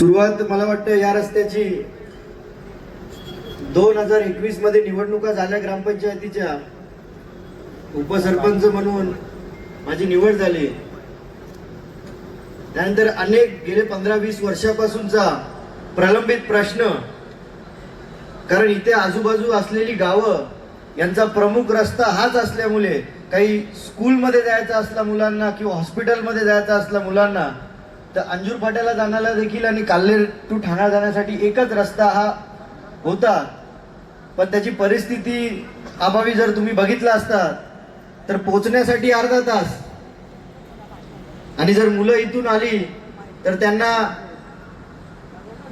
सुरुवात मला वाटतं या रस्त्याची 2021 मध्ये निवडणुका झाल्या ग्रामपंचायतीच्या, उपसरपंच म्हणून माझी निवड झाली. त्यानंतर अनेक गेले 15-20 वर्षापासूनचा प्रलंबित प्रश्न, कारण इथे आजूबाजू असलेली गावं यांचा प्रमुख रस्ता हाच असल्यामुळे काही स्कूलमध्ये जायचं असला मुलांना किंवा हॉस्पिटलमध्ये जायचं असला मुलांना तर अंजूर फाट्याला जाण्याला देखील आणि काल्हेर टू ठाणा जाण्यासाठी एकच रस्ता हा होता. पण त्याची परिस्थिती अभावी जर तुम्ही बघितला असता तर पोहोचण्यासाठी अर्धा तास, आणि जर मुलं इथून आली तर त्यांना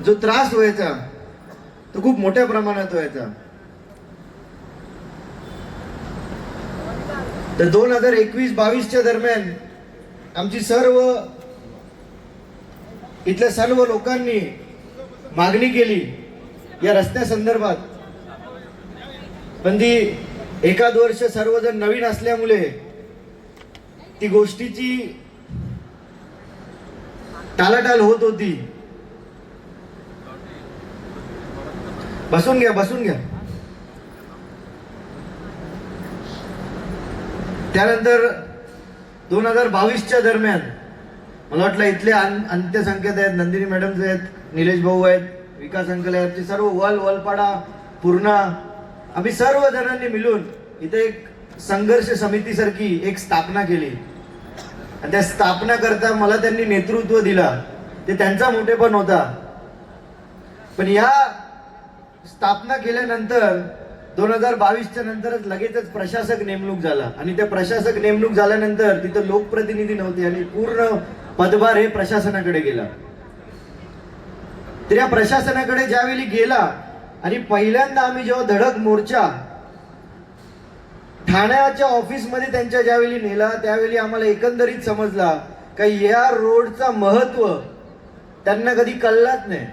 जो त्रास व्हायचा तो खूप मोठ्या प्रमाणात व्हायचा. तर 2021-22 दरम्यान आमची इथल्या सर्व लोकांनी मागणी केली या रस्त्या संदर्भात. पण ती एखाद वर्ष सर्वजण नवीन असल्यामुळे ती गोष्टीची टाळाटाळ होत होती. बसून घ्या. त्यानंतर 2022 दरम्यान मला वाटलं इथले अंत्यसंख्येत आहेत, नंदिनी मॅडम आहेत, निलेश भाऊ आहेत, विकास अंकल आहेत, सर्व वलपाडा पूर्णा, आम्ही सर्व जणांनी मिळून इथे एक संघर्ष समिती सारखी एक स्थापना केली. आणि त्या स्थापना करता मला त्यांनी नेतृत्व दिला, ते त्यांचा मोठेपण होता. पण या स्थापना केल्यानंतर 2022 नंतरच लगेचच प्रशासक नेमणूक झाला, आणि त्या प्रशासक नेमणूक झाल्यानंतर तिथं लोकप्रतिनिधी नव्हते आणि पूर्ण पदभार हे प्रशासनाकडे गेला. तर या प्रशासनाकडे ज्यावेळी गेला आणि पहिल्यांदा आम्ही जेव्हा धडक मोर्चा ठाण्याच्या ऑफिसमध्ये त्यांच्या ज्यावेळी नेला त्यावेळी आम्हाला एकंदरीत समजला की या रोडचा महत्व त्यांना कधी कळलाच नाही.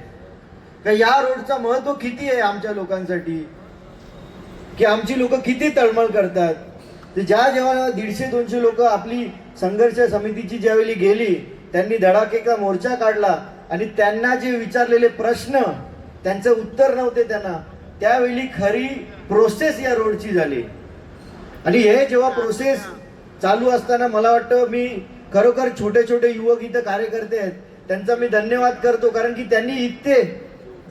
का या रोडचा महत्व किती आहे आमच्या लोकांसाठी, की आमची लोक किती तळमळ करतात. जेव्हा 150-200 लोक आपली संघर्ष समितीची ज्यावेळी गेली, त्यांनी धडाकेचा मोर्चा काढला आणि त्यांना जे विचारलेले प्रश्न त्यांचं उत्तर नव्हते त्यांना, त्यावेळी खरी प्रोसेस या रोडची झाली. आणि हे जेव्हा प्रोसेस चालू असताना मला वाटतं मी खरोखर छोटे युवक इथं कार्यकर्ते आहेत त्यांचा मी धन्यवाद करतो. कारण की त्यांनी इथे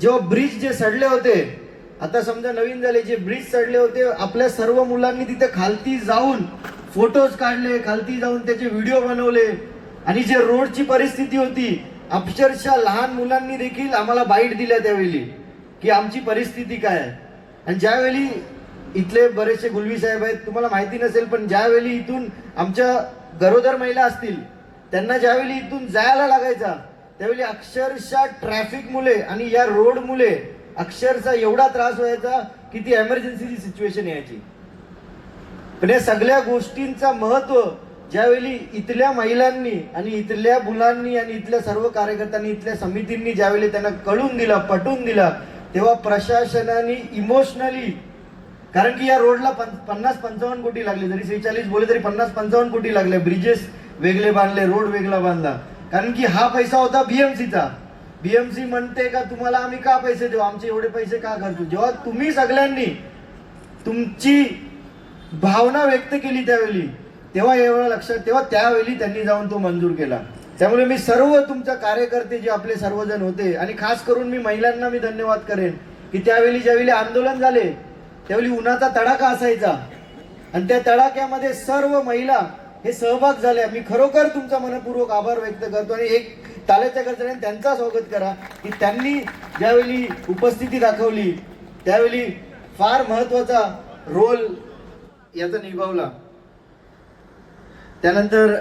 जेव्हा ब्रिज जे सडले होते, आता समजा नवीन झाले, जे ब्रिज सडले होते, आपल्या सर्व मुलांनी तिथे खालती जाऊन फोटोज काढले, खालती जाऊन त्याचे व्हिडिओ बनवले. आणि जे रोडची परिस्थिती होती, अक्षरशः लहान मुलांनी देखील आम्हाला बाईट दिल्या त्यावेळी की आमची परिस्थिती काय आहे. आणि ज्यावेळी इथले बरेचसे गुलवी साहेब आहेत, तुम्हाला माहिती नसेल पण ज्यावेळी इथून आमच्या गरोदर महिला असतील त्यांना ज्यावेळी इथून जायला लागायचा त्यावेळी अक्षरशः ट्रॅफिक मुळे आणि या रोड मुळे अक्षरशः एवढा त्रास व्हायचा की ती एमर्जन्सीची सिच्युएशन यायची. पण या सगळ्या गोष्टींचा महत्व ज्यावेळी इथल्या महिलांनी आणि इथल्या मुलांनी आणि इथल्या सर्व कार्यकर्त्यांनी, इथल्या समितींनी ज्यावेळी त्यांना कळून दिला, पटवून दिला, तेव्हा प्रशासनाने इमोशनली, कारण की या रोडला 50-55 कोटी लागले, जरी 46 बोले तरी 50-55 कोटी लागले. ब्रिजेस वेगळे बांधले, रोड वेगळा बांधला, कारण की हा पैसा होता बीएमसीचा. बीएमसी म्हणते का तुम्हाला आम्ही का पैसे देऊ, आमचे एवढे पैसे का खर्चू. जेव्हा तुम्ही सगळ्यांनी तुमची भावना व्यक्त केली त्यावेळी, तेव्हा एवढं लक्षात, तेव्हा त्यावेळी त्यांनी जाऊन तो मंजूर केला. त्यामुळे मी सर्व तुमच्या कार्यकर्ते जे आपले सर्वजण होते, आणि खास करून मी महिलांना मी धन्यवाद करेन की त्यावेळी ज्यावेळी आंदोलन झाले त्यावेळी उन्हाचा तडाखा असायचा आणि त्या तडाख्यामध्ये सर्व महिला हे सहभाग झाल्या. मी खरोखर तुमचा मनपूर्वक आभार व्यक्त करतो आणि एक टाळ्याच्या गजराने त्यांचा स्वागत करा की त्यांनी ज्यावेळी उपस्थिती दाखवली त्यावेळी फार महत्वाचा रोल याचा निभावला. त्यानंतर